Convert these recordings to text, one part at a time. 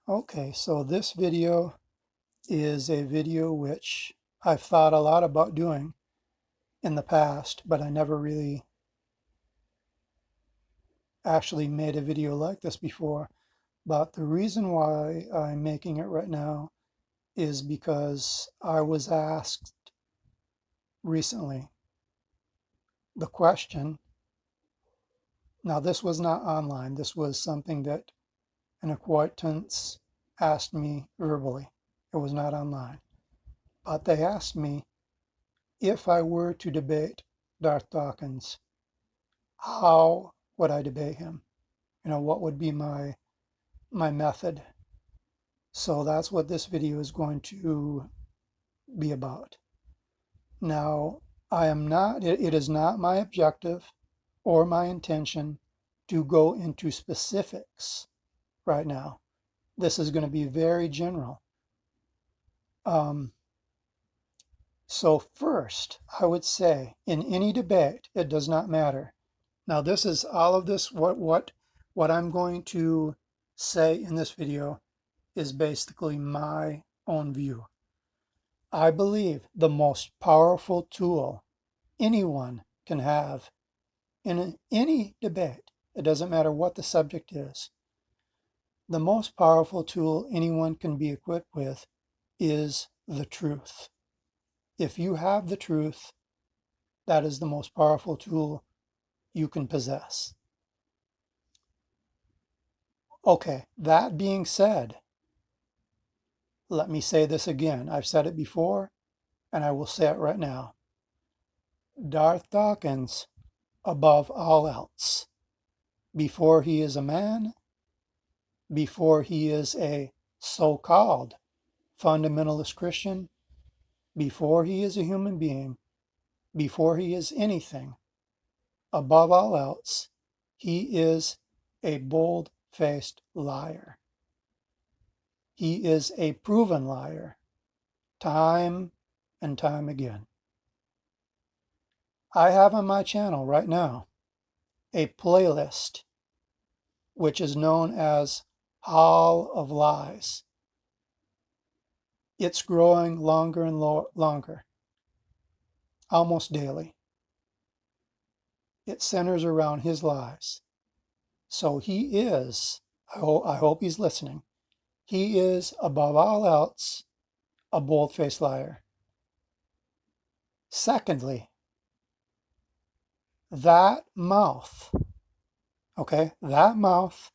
Okay, so this video is a video which I've thought a lot about doing in the past, but I never really actually made a video like this before. But the reason why I'm making it right now is because I was asked recently the question. Now, this was not online. This was something that an acquaintance asked me verbally. It was not online. But they asked me if I were to debate Darth Dawkins, how would I debate him? What would be my method? So that's what this video is going to be about. Now, it is not my objective or my intention to go into specifics right now. This is going to be very general. So first, I would say in any debate, it does not matter. Now, this is all of this, what I'm going to say in this video is basically my own view. I believe the most powerful tool anyone can have in any debate, it doesn't matter what the subject is, the most powerful tool anyone can be equipped with is the truth. If you have the truth, that is the most powerful tool you can possess. Okay, that being said, let me say this again. I've said it before, and I will say it right now. Darth Dawkins, above all else, before he is a man, before he is a so-called fundamentalist Christian, before he is a human being, before he is anything, above all else, he is a bold-faced liar. He is a proven liar, time and time again. I have on my channel right now a playlist which is known as Hall of Lies. It's growing longer and longer, almost daily. It centers around his lies. So he is, I hope he's listening, he is above all else a bold-faced liar. Secondly, that mouth, okay, that mouth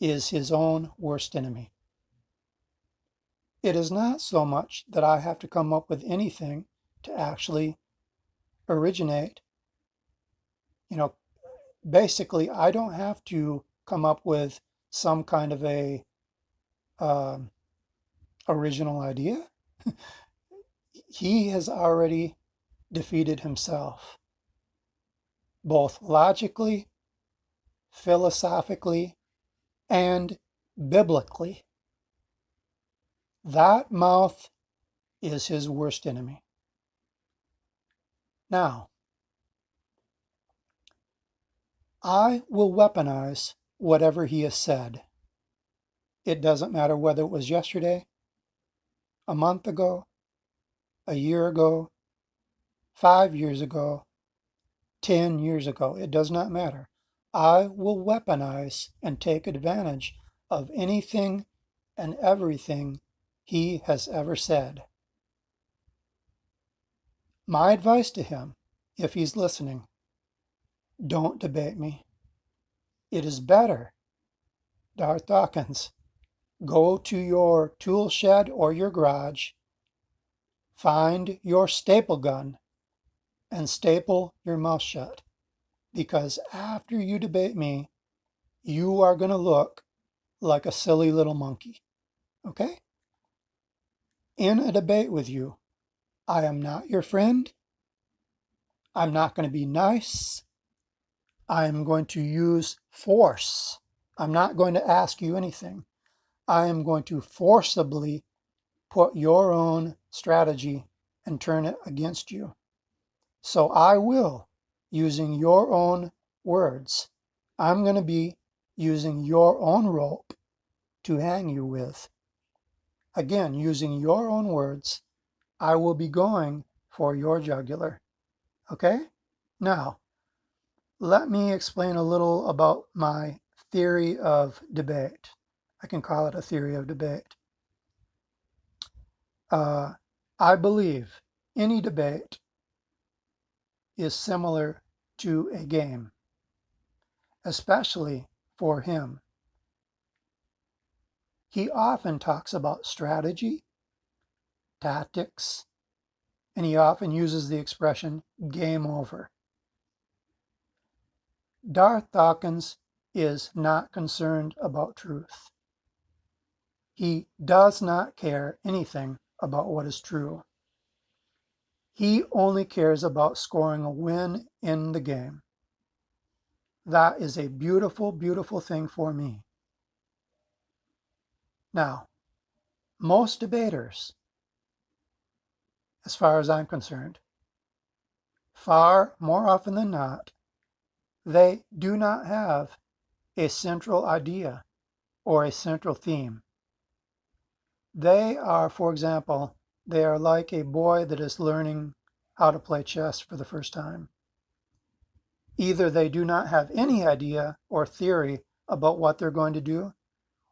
is his own worst enemy. It is not so much that I have to come up with anything to actually originate. Basically, I don't have to come up with some kind of a original idea. He has already defeated himself, both logically, philosophically, and biblically. That mouth is his worst enemy. Now, I will weaponize whatever he has said. It doesn't matter whether it was yesterday, a month ago, a year ago, 5 years ago, 10 years ago. It does not matter. I will weaponize and take advantage of anything and everything he has ever said. My advice to him, if he's listening, don't debate me. It is better, Darth Dawkins, go to your tool shed or your garage, find your staple gun, and staple your mouth shut. Because after you debate me, you are going to look like a silly little monkey. Okay? In a debate with you, I am not your friend. I'm not going to be nice. I'm going to use force. I'm not going to ask you anything. I am going to forcibly put your own strategy and turn it against you. So I will, using your own words, I'm going to be using your own rope to hang you with Again, using your own words, I will be going for your jugular. Okay? Now, let me explain a little about my theory of debate. I can call it a theory of debate. I believe any debate is similar to a game, especially for him. He often talks about strategy, tactics, and he often uses the expression game over. Darth Dawkins is not concerned about truth. He does not care anything about what is true. He only cares about scoring a win in the game. That is a beautiful, beautiful thing for me. Now, most debaters, as far as I'm concerned, far more often than not, they do not have a central idea or a central theme. They are, for example, they are like a boy that is learning how to play chess for the first time. Either they do not have any idea or theory about what they're going to do,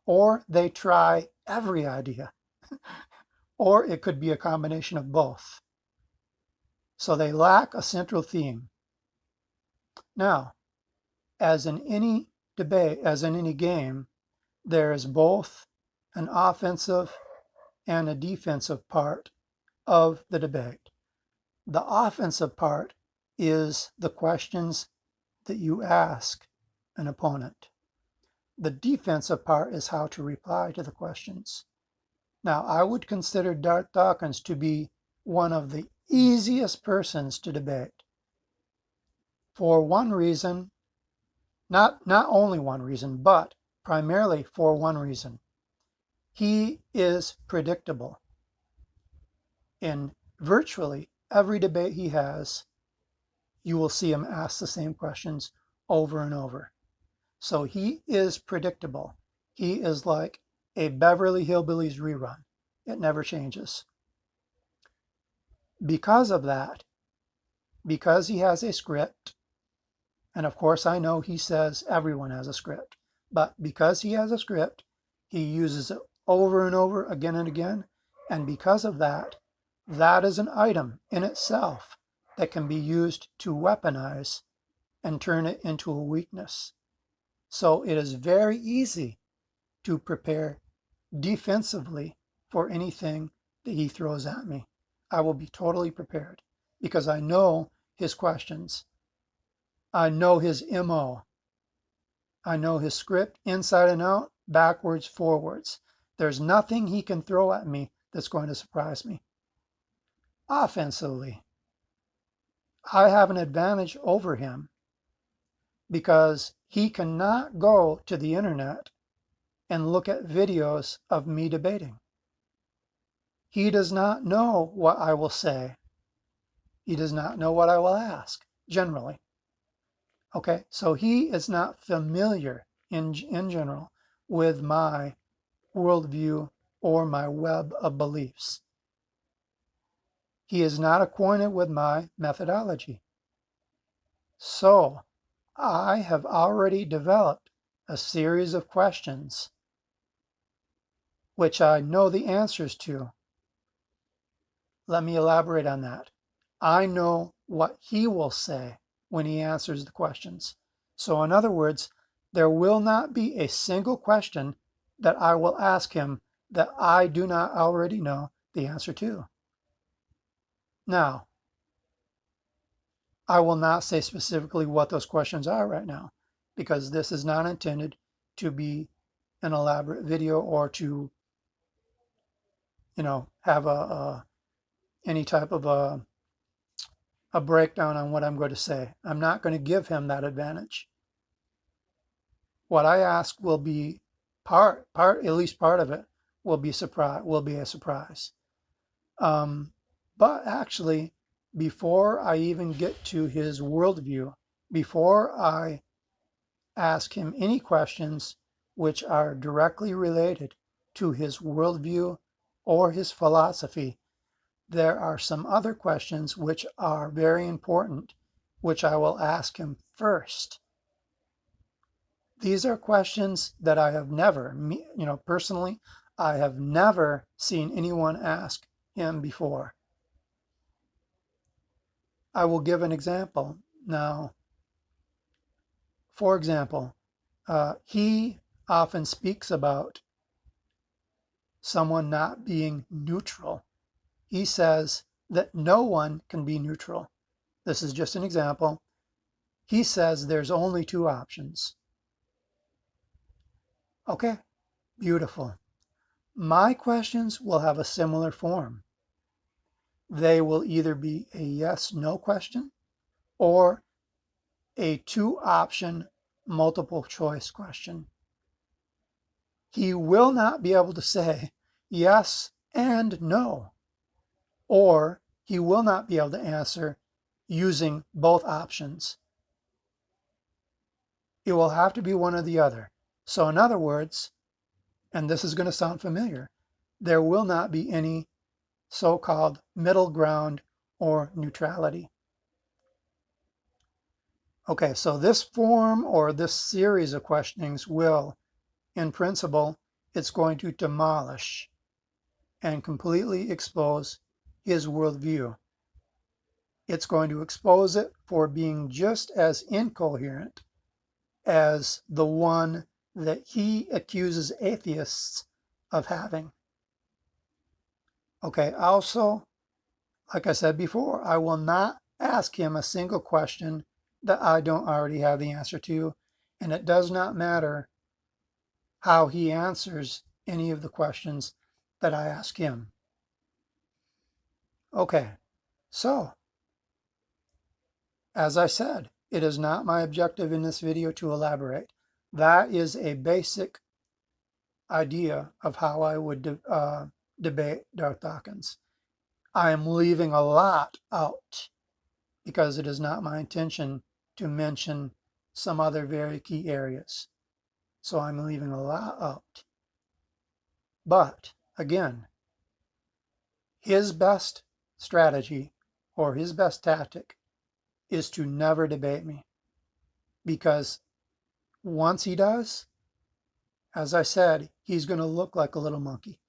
or they try every idea, or it could be a combination of both. So they lack a central theme. Now, as in any debate, as in any game, there is both an offensive and a defensive part of the debate. The offensive part is the questions that you ask an opponent. The defensive part is how to reply to the questions. Now, I would consider Darth Dawkins to be one of the easiest persons to debate. For one reason, not only one reason, but primarily for one reason. He is predictable. In virtually every debate he has, you will see him ask the same questions over and over. So he is predictable. He is like a Beverly Hillbillies rerun. It never changes. Because of that, because he has a script, and of course I know he says everyone has a script, but because he has a script, he uses it over and over again and again, and because of that, that is an item in itself that can be used to weaponize and turn it into a weakness. So it is very easy to prepare defensively for anything that he throws at me. I will be totally prepared because I know his questions. I know his MO. I know his script inside and out, backwards, forwards. There's nothing he can throw at me that's going to surprise me. Offensively, I have an advantage over him because he cannot go to the internet and look at videos of me debating. He does not know what I will say. He does not know what I will ask, generally. Okay, so he is not familiar in general with my worldview or my web of beliefs. He is not acquainted with my methodology. So I have already developed a series of questions which I know the answers to. Let me elaborate on that. I know what he will say when he answers the questions. So in other words, there will not be a single question that I will ask him that I do not already know the answer to. Now, I will not say specifically what those questions are right now, because this is not intended to be an elaborate video or to, have any type of a breakdown on what I'm going to say. I'm not going to give him that advantage. What I ask will be at least part of it will be a surprise. But actually, before I even get to his worldview, before I ask him any questions which are directly related to his worldview or his philosophy, there are some other questions which are very important, which I will ask him first. These are questions that I have never, personally, I have never seen anyone ask him before. I will give an example. Now, for example, he often speaks about someone not being neutral. He says that no one can be neutral. This is just an example. He says there's only two options. Okay, beautiful. My questions will have a similar form. They will either be a yes/no question or a two-option multiple choice question. He will not be able to say yes and no, or he will not be able to answer using both options. It will have to be one or the other. So in other words, and this is going to sound familiar, there will not be any so-called middle ground or neutrality. Okay, so this form or this series of questionings will, in principle, it's going to demolish and completely expose his worldview. It's going to expose it for being just as incoherent as the one that he accuses atheists of having. Okay, also, like I said before, I will not ask him a single question that I don't already have the answer to, and it does not matter how he answers any of the questions that I ask him. Okay, so as I said, it is not my objective in this video to elaborate. That is a basic idea of how I would debate Darth Dawkins. I am leaving a lot out because it is not my intention to mention some other very key areas. So I'm leaving a lot out. But again, his best strategy or his best tactic is to never debate me, because once he does, as I said, he's going to look like a little monkey.